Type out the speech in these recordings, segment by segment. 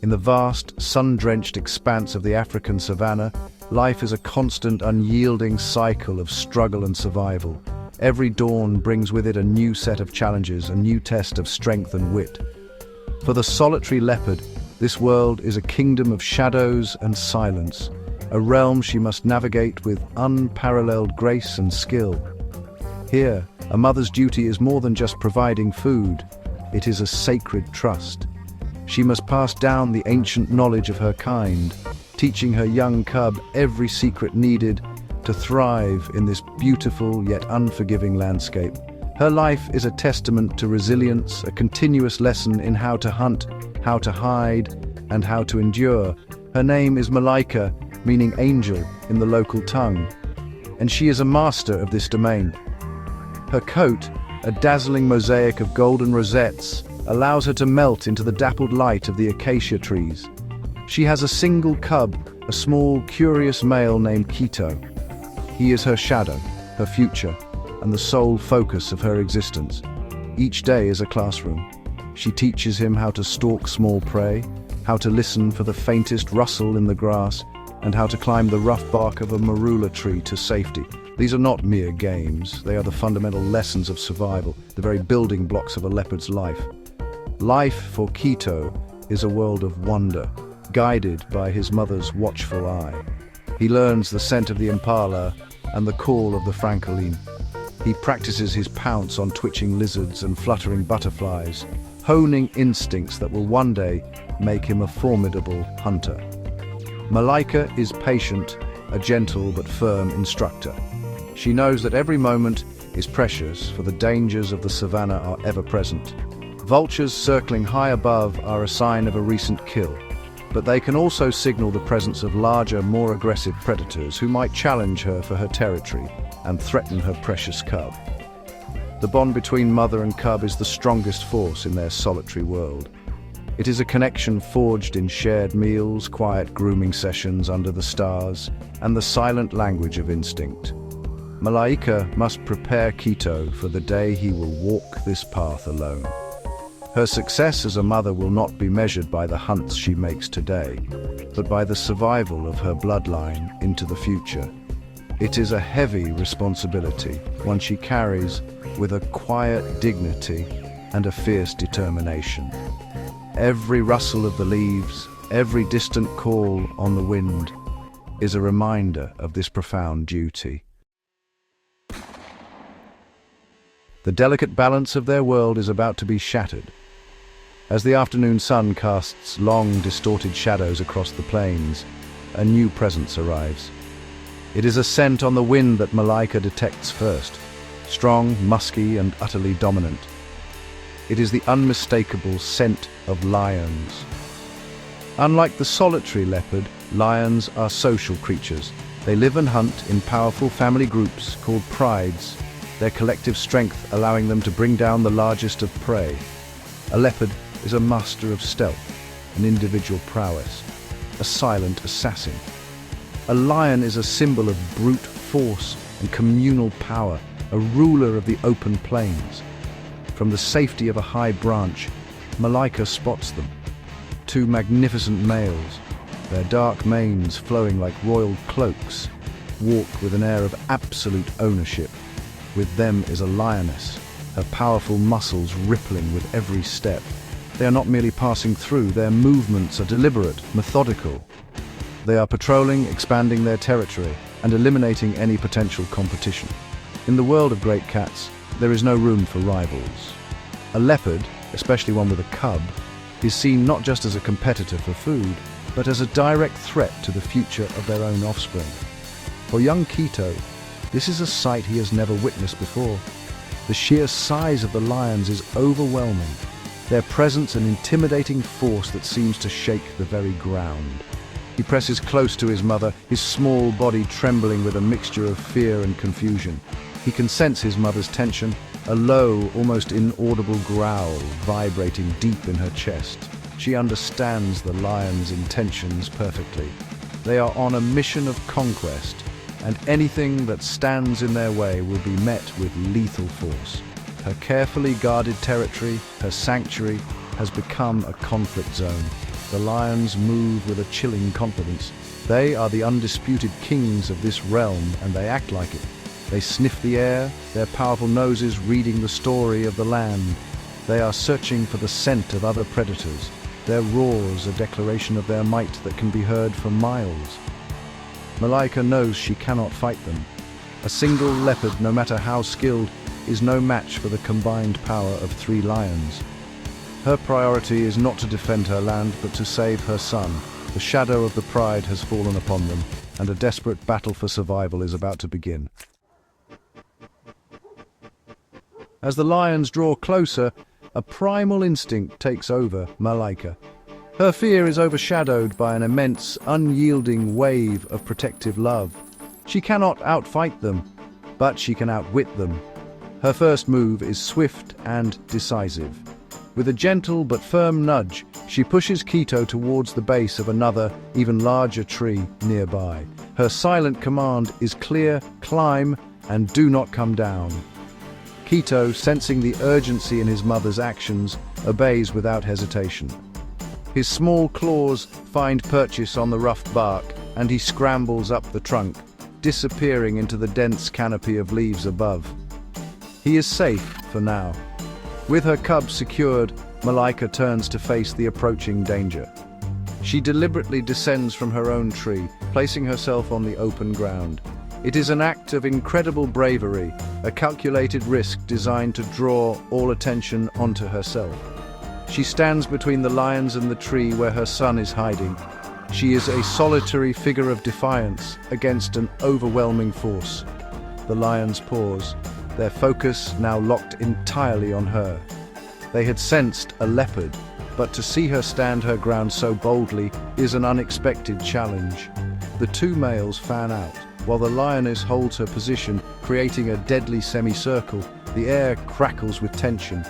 In the vast, sun-drenched expanse of the African savanna, life is a constant, unyielding cycle of struggle and survival. Every dawn brings with it a new set of challenges, a new test of strength and wit. For the solitary leopard, this world is a kingdom of shadows and silence, a realm she must navigate with unparalleled grace and skill. Here, a mother's duty is more than just providing food. It is a sacred trust. She must pass down the ancient knowledge of her kind, teaching her young cub every secret needed to thrive in this beautiful yet unforgiving landscape. Her life is a testament to resilience, a continuous lesson in how to hunt, how to hide, and how to endure. Her name is Malaika, meaning angel in the local tongue, and she is a master of this domain. Her coat, a dazzling mosaic of golden rosettes, allows her to melt into the dappled light of the acacia trees. She has a single cub, a small, curious male named Quito. He is her shadow, her future, and the sole focus of her existence. Each day is a classroom. She teaches him how to stalk small prey, how to listen for the faintest rustle in the grass, and how to climb the rough bark of a marula tree to safety. These are not mere games. They are the fundamental lessons of survival, the very building blocks of a leopard's life. Life for Quito is a world of wonder, guided by his mother's watchful eye. He learns the scent of the impala and the call of the francolin. He practices his pounce on twitching lizards and fluttering butterflies, honing instincts that will one day make him a formidable hunter. Malaika is patient, a gentle but firm instructor. She knows that every moment is precious, for the dangers of the savannah are ever present. Vultures circling high above are a sign of a recent kill, but they can also signal the presence of larger, more aggressive predators who might challenge her for her territory and threaten her precious cub. The bond between mother and cub is the strongest force in their solitary world. It is a connection forged in shared meals, quiet grooming sessions under the stars, and the silent language of instinct. Malaika must prepare Quito for the day he will walk this path alone. Her success as a mother will not be measured by the hunts she makes today, but by the survival of her bloodline into the future. It is a heavy responsibility, one she carries with a quiet dignity and a fierce determination. Every rustle of the leaves, every distant call on the wind, is a reminder of this profound duty. The delicate balance of their world is about to be shattered. As the afternoon sun casts long, distorted shadows across the plains, a new presence arrives. It is a scent on the wind that Malaika detects first, strong, musky, and utterly dominant. It is the unmistakable scent of lions. Unlike the solitary leopard, lions are social creatures. They live and hunt in powerful family groups called prides, their collective strength allowing them to bring down the largest of prey. A leopard is a master of stealth, an individual prowess, a silent assassin. A lion is a symbol of brute force and communal power, a ruler of the open plains. From the safety of a high branch, Malaika spots them. Two magnificent males, their dark manes flowing like royal cloaks, walk with an air of absolute ownership. With them is a lioness, her powerful muscles rippling with every step. They are not merely passing through, their movements are deliberate, methodical. They are patrolling, expanding their territory, and eliminating any potential competition. In the world of great cats, there is no room for rivals. A leopard, especially one with a cub, is seen not just as a competitor for food, but as a direct threat to the future of their own offspring. For young Quito, this is a sight he has never witnessed before. The sheer size of the lions is overwhelming, their presence an intimidating force that seems to shake the very ground. He presses close to his mother, his small body trembling with a mixture of fear and confusion. He can sense his mother's tension, a low, almost inaudible growl vibrating deep in her chest. She understands the lion's intentions perfectly. They are on a mission of conquest, and anything that stands in their way will be met with lethal force. Her carefully guarded territory, her sanctuary, has become a conflict zone. The lions move with a chilling confidence. They are the undisputed kings of this realm, and they act like it. They sniff the air, their powerful noses reading the story of the land. They are searching for the scent of other predators. Their roars a declaration of their might that can be heard for miles. Malaika knows she cannot fight them. A single leopard, no matter how skilled, is no match for the combined power of 3 lions. Her priority is not to defend her land, but to save her son. The shadow of the pride has fallen upon them, and a desperate battle for survival is about to begin. As the lions draw closer, a primal instinct takes over Malaika. Her fear is overshadowed by an immense, unyielding wave of protective love. She cannot outfight them, but she can outwit them. Her first move is swift and decisive. With a gentle but firm nudge, she pushes Quito towards the base of another, even larger tree nearby. Her silent command is clear: climb and do not come down. Quito, sensing the urgency in his mother's actions, obeys without hesitation. His small claws find purchase on the rough bark, and he scrambles up the trunk, disappearing into the dense canopy of leaves above. He is safe for now. With her cubs secured, Malaika turns to face the approaching danger. She deliberately descends from her own tree, placing herself on the open ground. It is an act of incredible bravery, a calculated risk designed to draw all attention onto herself. She stands between the lions and the tree where her son is hiding. She is a solitary figure of defiance against an overwhelming force. The lions pause, their focus now locked entirely on her. They had sensed a leopard, but to see her stand her ground so boldly is an unexpected challenge. The 2 males fan out, while the lioness holds her position, creating a deadly semicircle. The air crackles with tension.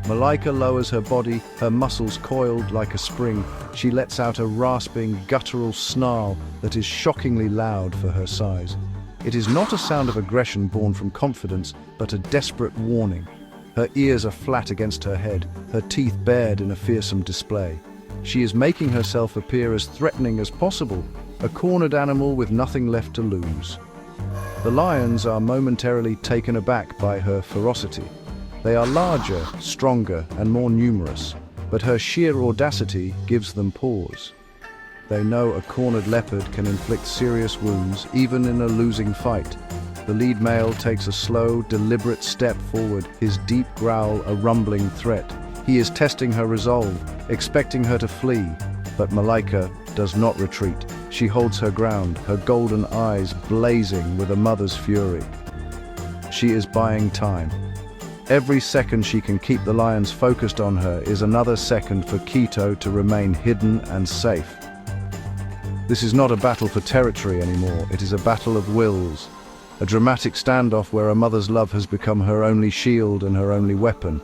Malaika lowers her body, her muscles coiled like a spring. She lets out a rasping, guttural snarl that is shockingly loud for her size. It is not a sound of aggression born from confidence, but a desperate warning. Her ears are flat against her head, her teeth bared in a fearsome display. She is making herself appear as threatening as possible, a cornered animal with nothing left to lose. The lions are momentarily taken aback by her ferocity. They are larger, stronger, and more numerous, but her sheer audacity gives them pause. They know a cornered leopard can inflict serious wounds, even in a losing fight. The lead male takes a slow, deliberate step forward, his deep growl a rumbling threat. He is testing her resolve, expecting her to flee, but Malaika does not retreat. She holds her ground, her golden eyes blazing with a mother's fury. She is buying time. Every second she can keep the lions focused on her is another second for Quito to remain hidden and safe. This is not a battle for territory anymore, it is a battle of wills. A dramatic standoff where a mother's love has become her only shield and her only weapon.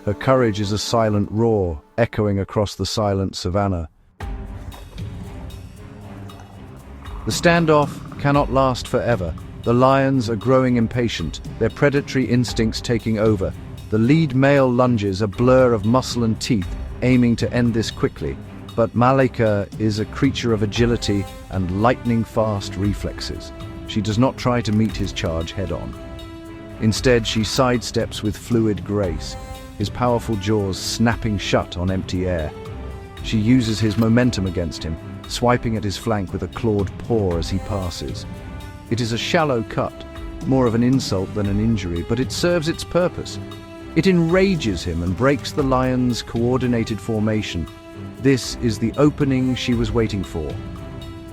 Her courage is a silent roar, echoing across the silent savannah. The standoff cannot last forever. The lions are growing impatient, their predatory instincts taking over. The lead male lunges, a blur of muscle and teeth, aiming to end this quickly. But Malaika is a creature of agility and lightning-fast reflexes. She does not try to meet his charge head-on. Instead, she sidesteps with fluid grace, his powerful jaws snapping shut on empty air. She uses his momentum against him, swiping at his flank with a clawed paw as he passes. It is a shallow cut, more of an insult than an injury, but it serves its purpose. It enrages him and breaks the lion's coordinated formation. This is the opening she was waiting for.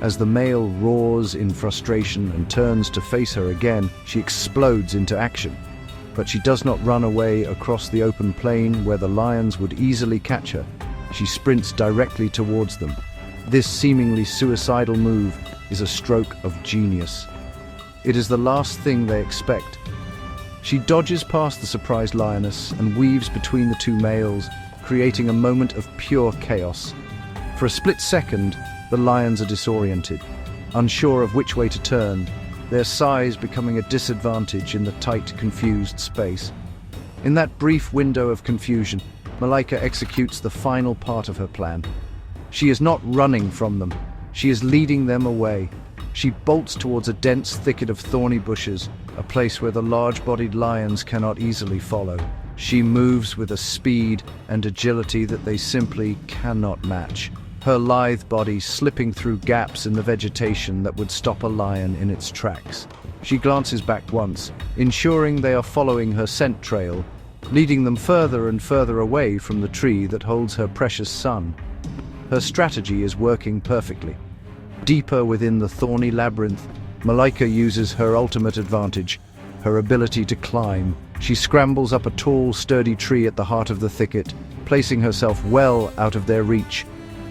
As the male roars in frustration and turns to face her again, she explodes into action. But she does not run away across the open plain where the lions would easily catch her. She sprints directly towards them. This seemingly suicidal move is a stroke of genius. It is the last thing they expect. She dodges past the surprised lioness and weaves between the 2 males, creating a moment of pure chaos. For a split second, the lions are disoriented, unsure of which way to turn, their size becoming a disadvantage in the tight, confused space. In that brief window of confusion, Malaika executes the final part of her plan. She is not running from them. She is leading them away. She bolts towards a dense thicket of thorny bushes, a place where the large-bodied lions cannot easily follow. She moves with a speed and agility that they simply cannot match, her lithe body slipping through gaps in the vegetation that would stop a lion in its tracks. She glances back once, ensuring they are following her scent trail, leading them further and further away from the tree that holds her precious son. Her strategy is working perfectly. Deeper within the thorny labyrinth, Malaika uses her ultimate advantage, her ability to climb. She scrambles up a tall, sturdy tree at the heart of the thicket, placing herself well out of their reach.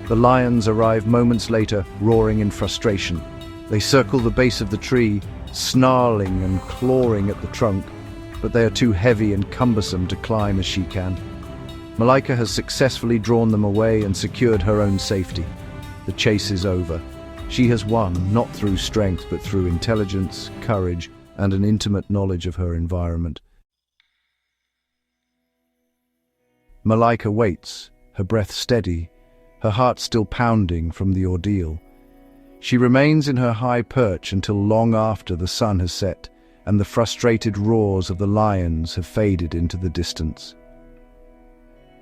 The lions arrive moments later, roaring in frustration. They circle the base of the tree, snarling and clawing at the trunk, but they are too heavy and cumbersome to climb as she can. Malaika has successfully drawn them away and secured her own safety. The chase is over. She has won, not through strength, but through intelligence, courage, and an intimate knowledge of her environment. Malaika waits, her breath steady, her heart still pounding from the ordeal. She remains in her high perch until long after the sun has set and the frustrated roars of the lions have faded into the distance.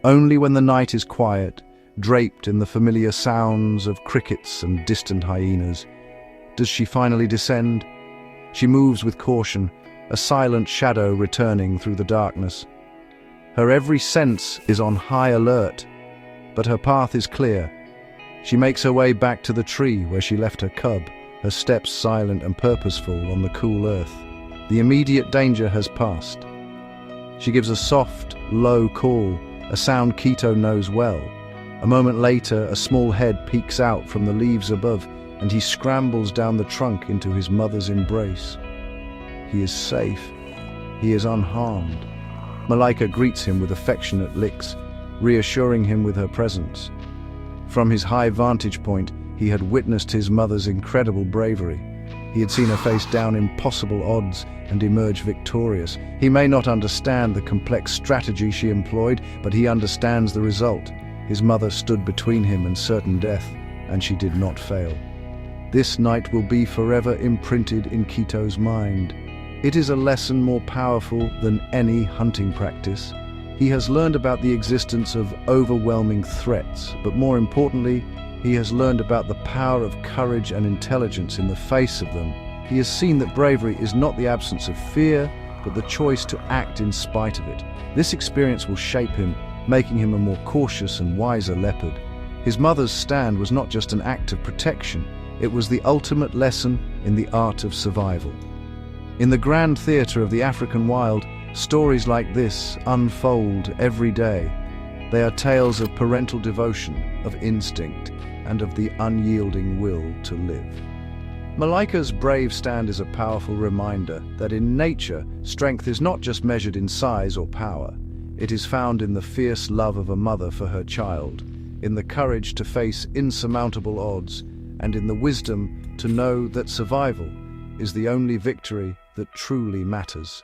Only when the night is quiet, draped in the familiar sounds of crickets and distant hyenas, does she finally descend. She moves with caution, a silent shadow returning through the darkness. Her every sense is on high alert, but her path is clear. She makes her way back to the tree where she left her cub, her steps silent and purposeful on the cool earth. The immediate danger has passed. She gives a soft, low call, a sound Quito knows well. A moment later, a small head peeks out from the leaves above, and he scrambles down the trunk into his mother's embrace. He is safe. He is unharmed. Malaika greets him with affectionate licks, reassuring him with her presence. From his high vantage point, he had witnessed his mother's incredible bravery. He had seen her face down impossible odds and emerge victorious. He may not understand the complex strategy she employed, but he understands the result. His mother stood between him and certain death, and she did not fail. This night will be forever imprinted in Quito's mind. It is a lesson more powerful than any hunting practice. He has learned about the existence of overwhelming threats, but more importantly, he has learned about the power of courage and intelligence in the face of them. He has seen that bravery is not the absence of fear, but the choice to act in spite of it. This experience will shape him, making him a more cautious and wiser leopard. His mother's stand was not just an act of protection, it was the ultimate lesson in the art of survival. In the grand theatre of the African wild, stories like this unfold every day. They are tales of parental devotion, of instinct, and of the unyielding will to live. Malaika's brave stand is a powerful reminder that in nature, strength is not just measured in size or power. It is found in the fierce love of a mother for her child, in the courage to face insurmountable odds, and in the wisdom to know that survival is the only victory that truly matters.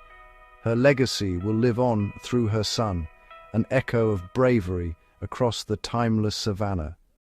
Her legacy will live on through her son, an echo of bravery across the timeless savannah.